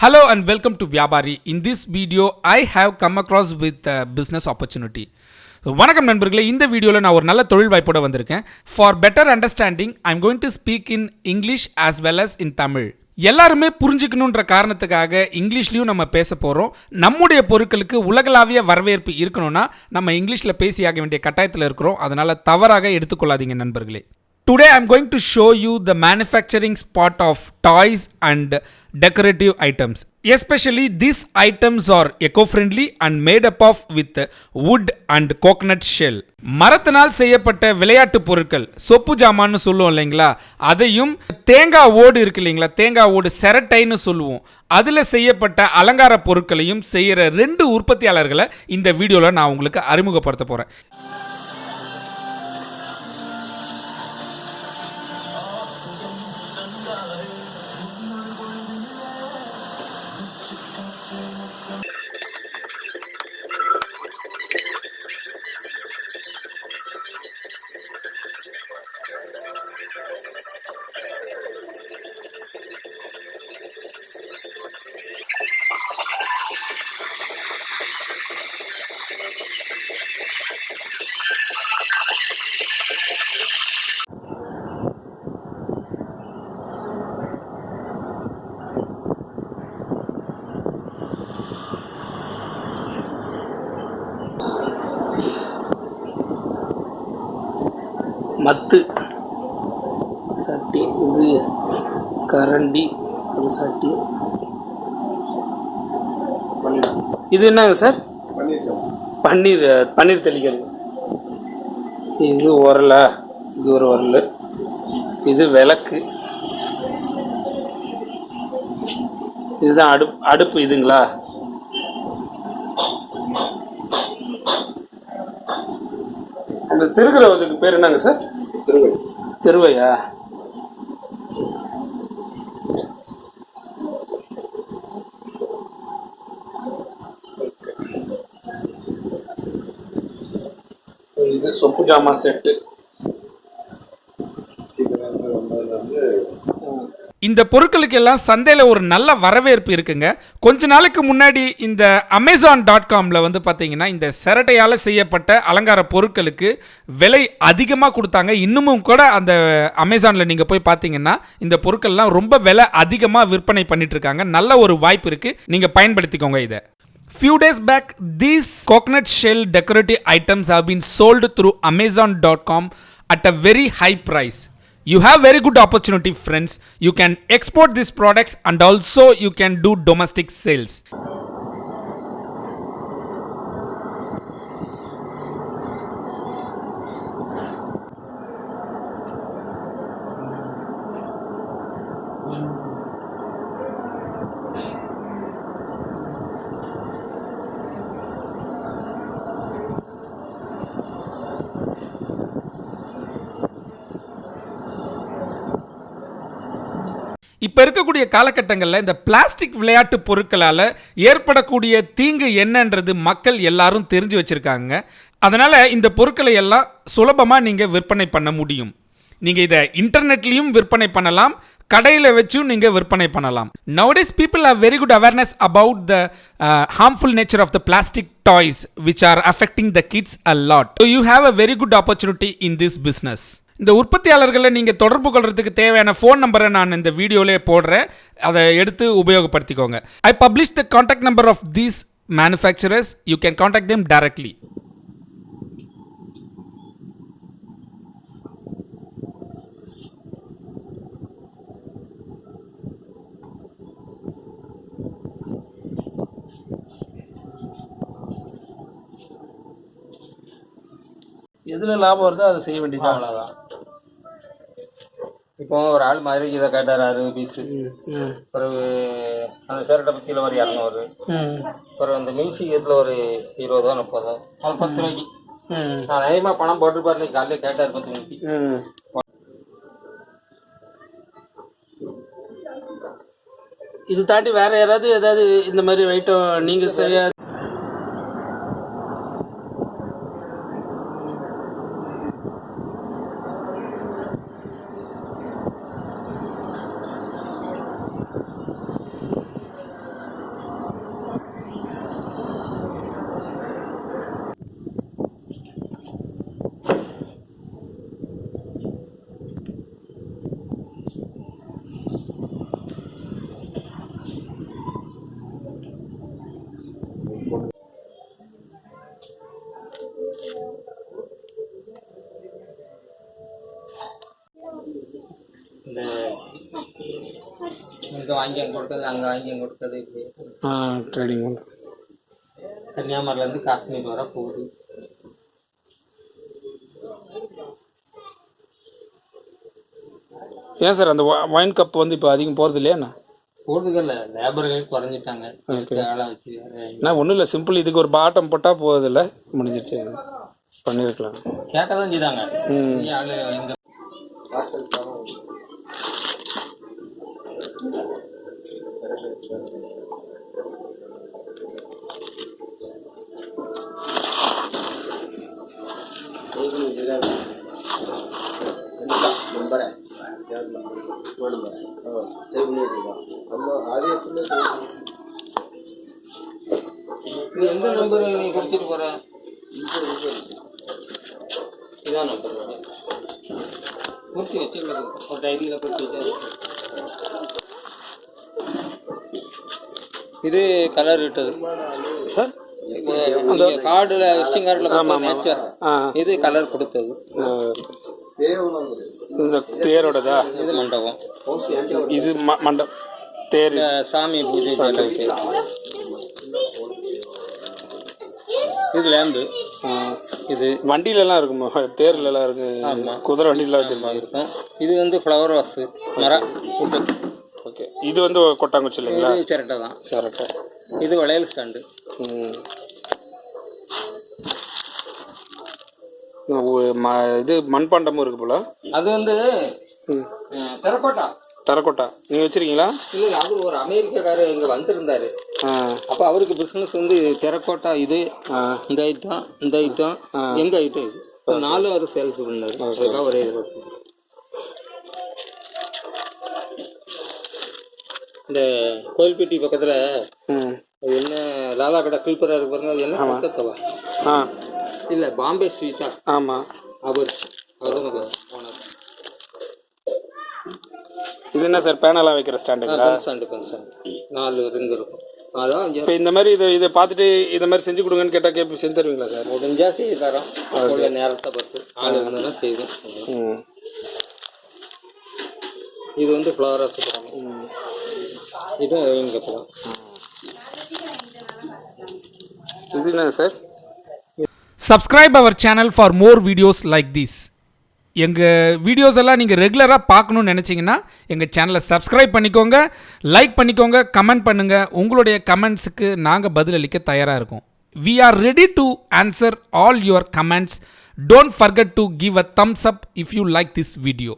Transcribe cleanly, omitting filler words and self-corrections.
Hello and welcome to Vyabari. In this video, I have come across with a business opportunity. வணக்கம் நண்பர்களே, இந்த வீடியோவில் நான் ஒரு நல்ல தொழில் வாய்ப்போட வந்திருக்கேன். For better understanding, I'm going to speak in English as well as in Tamil. எல்லாருமே புரிஞ்சுக்கணுன்ற காரணத்துக்காக இங்கிலீஷ்லையும் நம்ம பேச போகிறோம். நம்முடைய பொருட்களுக்கு உலகளாவிய வரவேற்பு இருக்கணும்னா நம்ம இங்கிலீஷில் பேசியாக வேண்டிய கட்டாயத்தில் இருக்கிறோம். அதனால் தவறாக எடுத்துக்கொள்ளாதீங்க நண்பர்களே. Today I am going to show you the manufacturing spot of toys and decorative items. Especially these items are eco-friendly and made up of with wood and coconut shell. மரத்தினால் செய்யப்பட்ட விளையாட்டு பொருட்கள், சொப்பு ஜாமான்னு சொல்லுவோம் இல்லைங்களா, அதையும் தேங்காய் ஓடு இருக்கு இல்லைங்களா, தேங்காய் ஓடு செரட்டைன்னு சொல்லுவோம், அதில் செய்யப்பட்ட அலங்கார பொருட்களையும் செய்கிற 2 உற்பத்தியாளர்களை இந்த வீடியோவில் நான் உங்களுக்கு அறிமுகப்படுத்த போகிறேன். மத்து சட்டி, இது கரண்டி, ஒரு சட்டி. இது என்னங்க சார்? பன்னீர் தெளிக்கிறது. இது உரலா? இது ஒரு உரல். இது விளக்கு. இதுதான் அடுப்பு. இதுங்களா? அந்த திருக்குறதுக்கு பேர் என்னங்க சார்? திருவையா? இது சொப்பு ஜாமா செட்டு. இந்த பொருட்களுக்கு எல்லாம் சந்தையில் ஒரு நல்ல வரவேற்பு இருக்குங்க. கொஞ்ச நாளுக்கு முன்னாடி இந்த Amazon.comல வந்து பார்த்தீங்கன்னா இந்த செரட்டையால் செய்யப்பட்ட அலங்கார பொருட்களுக்கு விலை அதிகமாக கொடுத்தாங்க. இன்னமும் கூட அந்த அமேசானில் நீங்கள் போய் பார்த்தீங்கன்னா இந்த பொருட்கள்லாம் ரொம்ப விலை அதிகமாக விற்பனை பண்ணிட்டு இருக்காங்க. நல்ல ஒரு வாய்ப்பு இருக்குது, நீங்கள் பயன்படுத்திக்கோங்க இதை. Few days back, these coconut shell decorative items have been sold through Amazon.com at a very high price. You have very good opportunity, friends. You can export these products and also you can do domestic sales. இப்போ இருக்கக்கூடிய காலகட்டங்களில் இந்த plastic விளையாட்டு பொருட்களால் ஏற்படக்கூடிய தீங்கு என்னன்றது மக்கள் எல்லாரும் தெரிஞ்சு வச்சுருக்காங்க. அதனால் இந்த பொருட்களை எல்லாம் சுலபமாக நீங்கள் விற்பனை பண்ண முடியும். நீங்கள் இதை இன்டர்நெட்லேயும் விற்பனை பண்ணலாம், கடையில் வச்சும் நீங்கள் விற்பனை பண்ணலாம். Nowadays people have very good awareness about the harmful nature of the plastic toys which are affecting the kids a lot. So you have a very good opportunity in this business. இந்த உற்பத்தியாளர்களை நீங்கள் தொடர்பு கொள்றதுக்கு தேவையான phone நம்பரை நான் இந்த வீடியோவிலே போடுறேன், அதை எடுத்து உபயோகப்படுத்திக்கோங்க. I published the contact number of these manufacturers. You can contact them directly. எதில் லாபம் வருதோ அதை செய்ய வேண்டியது, அவ்வளோதான். இப்போ ஒரு ஆள் மாதிரி இதை கேட்டார் 60 பீஸு, பிறகு அந்த சேரட்டை பற்றியில் ஒரு 200, பிறகு அந்த மியூசிக் இதில் ஒரு 20 30, அது 10 ரூபாய்க்கு. நான் அதிகமாக பணம் போட்டுருப்பாரு. காலையில் கேட்டார் 10 மணிக்கு. இது தாண்டி வேற யாராவது ஏதாவது இந்த மாதிரி ஐட்டம் நீங்கள் செய்ய இங்கே வாங்கி அங்கே கொடுக்குறது, அங்கே வாங்கி அங்கே கொடுக்குறது, இப்படி ட்ரேடிங் பண்ணுறேன். கன்னியாகுமரியிலேருந்து காஷ்மீர் வர போகுது. ஏன் சார் அந்த ஒயின் கப் வந்து இப்போ அதிகம் போகிறது இல்லையாண்ணா? போடுறதில்ல, லேபர்கள் குறைஞ்சிட்டாங்க. ஆளை வச்சு நான் ஒன்றும் இல்லை, சிம்பிள் இதுக்கு ஒரு பாட்டம் போட்டால் போகுதில்ல, முடிஞ்சிருச்சு, பண்ணியிருக்கலாம். கேட்க தான் செய்தாங்க. ஆளு இந்த எந்த நம்பர் நீ கொடுத்துட்டு போற? இதான் நம்பர் குறிச்சி வச்சு ஒரு டைரியில் குறிச்சி வச்சு. இது கலர் விட்டது சார். அந்த கார்டில் விசிட்டிங் கார்டில் நேச்சர், இது கலர் கொடுத்தது. இந்த தேரோடதா? இது மண்டபம், இது மண்டபம் தேர், சாமி பூஜை. இது லேம்பு. இது வண்டியிலலாம் இருக்குமா? தேர்லலாம் இருக்கு. குதிரை வண்டியிலாம் வச்சுருப்பாங்க இருக்கும். இது வந்து ஃப்ளவர் வாஷு மரம். ஓகே. இது வந்து கொட்டாங்குச்சி இல்லைங்களா? இது சிரட்டை தான். சிரட்டை. இது வளையல் ஸ்டாண்டு. இது மண்பாண்டமும் இருக்கு போல. அது வந்து டெரகோட்டா. டெரகோட்டா நீங்கள் வச்சுருக்கீங்களா? இல்லை, அவர் ஒரு அமெரிக்காக்காரர் இங்கே வந்திருந்தார். அப்போ அவருக்கு பிஸ்னஸ் வந்து டெரகோட்டா, இது இந்த ஐட்டம், இந்த ஐட்டம், எங்கள் ஐட்டம், இது 4 அவர் சேல்ஸ் பண்ணார். அதுக்காக ஒரே இது கொடுத்து இந்த கோயில்பட்டி பக்கத்தில் அது என்ன லாலா கடை கில்பரா இருக்கு பாருங்க, அது என்ன பக்கத்தவா? இல்லை, பாம்பே ஸ்வீட்டா? ஆமாம், அவர் அதுதான் ஓனர். இது என்ன சார், பேனலாக வைக்கிற ஸ்டாண்டுங்களா? ஸ்டாண்டு, பென் ஸ்டாண்டு 4 ரிங் இருக்கும். அதான் இப்போ இந்த மாதிரி இதை பார்த்துட்டு இதை மாதிரி செஞ்சு கொடுங்கன்னு கேட்டால் கேட்பு செஞ்சு தருவீங்களா சார்? முடிஞ்சா செய்ய தரோம். உள்ள நேரத்தை பார்த்து ஆள் இருந்ததுன்னா செய்வோம். இது வந்து ஃப்ளவராக சொல்லுவாங்க. இது இங்கே போகலாம். இது என்ன sir? Subscribe our channel for more videos like this. எங்கள் வீடியோஸ் எல்லாம் நீங்கள் ரெகுலராக பார்க்கணுன்னு நினச்சிங்கன்னா எங்கள் சேனலை சப்ஸ்கிரைப் பண்ணிக்கோங்க, லைக் பண்ணிக்கோங்க, கமெண்ட் பண்ணுங்கள். உங்களுடைய கமெண்ட்ஸுக்கு நாங்கள் பதிலளிக்க தயாராக இருக்கோம். We are ready to answer all your comments. Don't forget to give a thumbs up if you like this video.